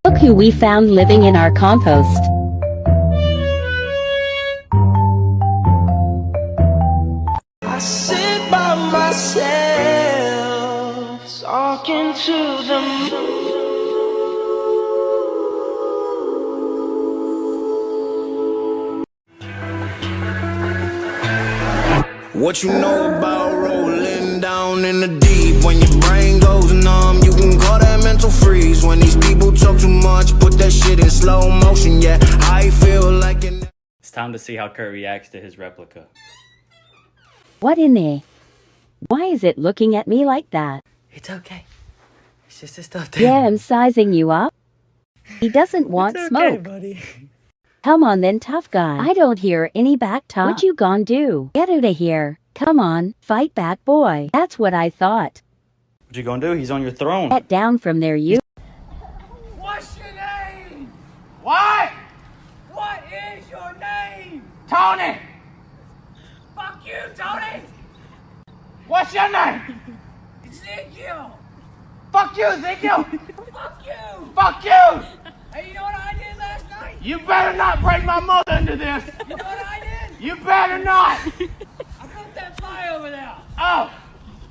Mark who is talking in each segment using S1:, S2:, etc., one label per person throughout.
S1: Look who we found living in our compost.
S2: I sit by myself, talking to the moon.
S3: What you know about rolling down in the deep? When your brain goes numb, you can call that mental freeze. When these people talk too much, put that shit in slow motion. Yeah, I feel like
S4: It's time to see how Kurt reacts to his replica.
S1: What in there? Why is it looking at me like that?
S4: It's okay. It's just a stuffed
S1: Yeah,
S4: animal.
S1: I'm sizing you up. He doesn't want
S4: It's okay,
S1: smoke.
S4: buddy.
S1: Come on then, tough guy. I don't hear any back talk. What you gon' do? Get out of here. Come on, fight back, boy. That's what I thought.
S4: What you gonna do? He's on your throne.
S1: Get down from there, you.
S5: What's your name? What? What is your name? Tony! Fuck you, Tony! What's your name? Ezekiel! Fuck you, Ezekiel! Fuck you! Fuck you! Hey, you know what I did last night? You better not break my mother into this! You know what I did? You better not! I put that fly over there! Oh!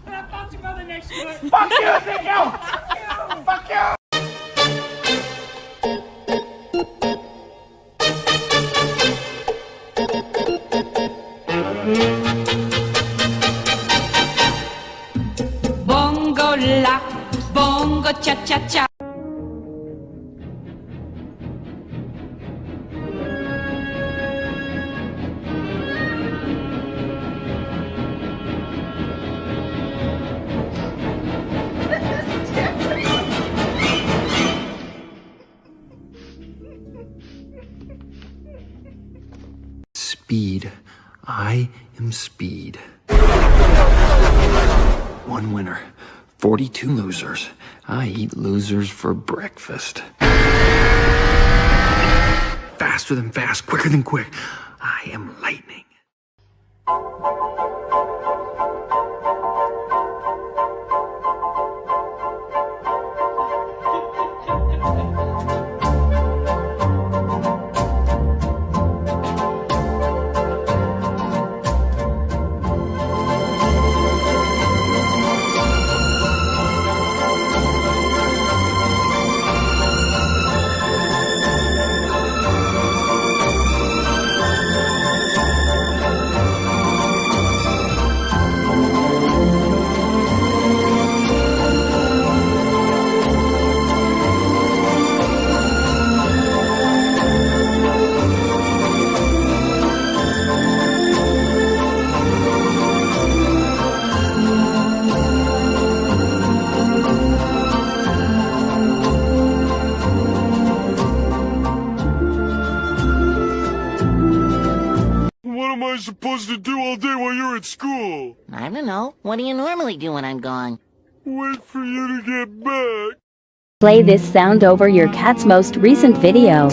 S5: And I fucked your mother next to it! Fuck you, Ezekiel! Fuck you! Fuck you!
S6: Bongo la, bongo cha cha cha.
S3: Speed. I am speed. One winner, 42 losers. I eat losers for breakfast. Faster than fast, quicker than quick. I am lightning.
S7: What am I supposed to do all day while you're at school?
S8: I don't know. What do you normally do when I'm gone?
S7: Wait for you to get back.
S1: Play this sound over your cat's most recent video.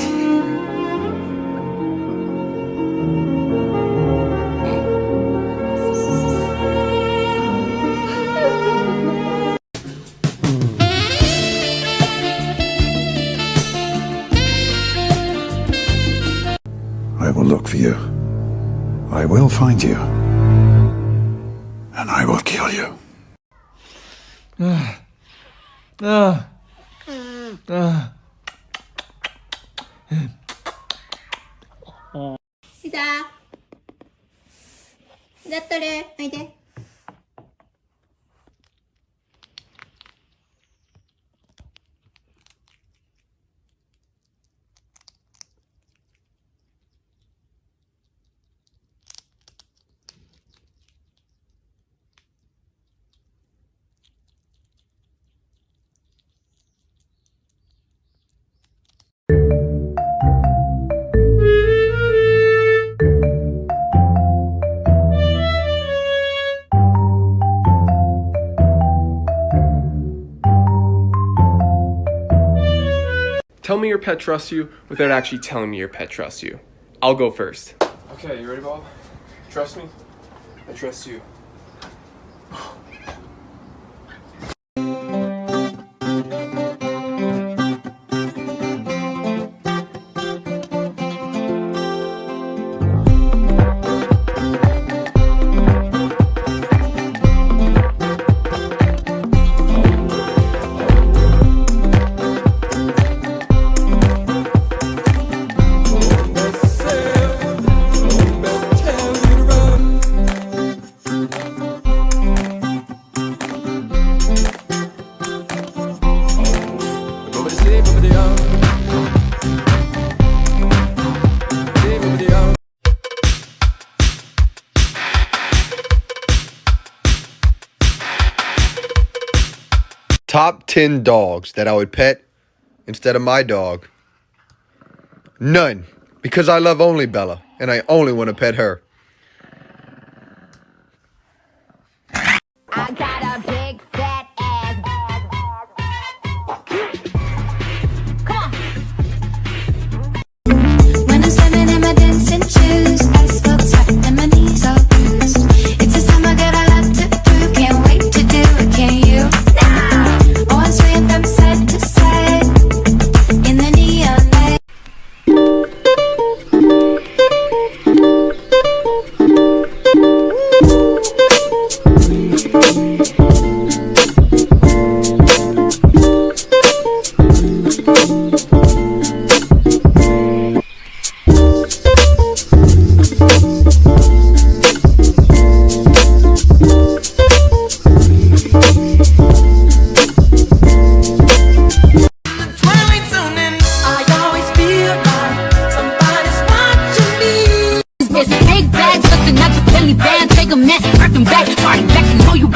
S9: I will look for you. I will find you. And I will kill you.
S10: Sida. Dattare, おいで。Tell me your pet trusts you without actually telling me your pet trusts you. I'll go first. Okay, you ready, Bob? Trust me? I trust you.
S11: Top 10 dogs that I would pet instead of my dog. None, because I love only Bella, and I only want to pet her.
S6: I got a big fat ass. Come on. When I'm standing in my dancing shoes, asphalt tight and my knees all bruised. It's a summer that I love to do, can't wait to do it, can you? Oh, I'm swaying from side to side in the neon light. There's big bags, bustin' out the belly band, take a man, working back, party back, you know you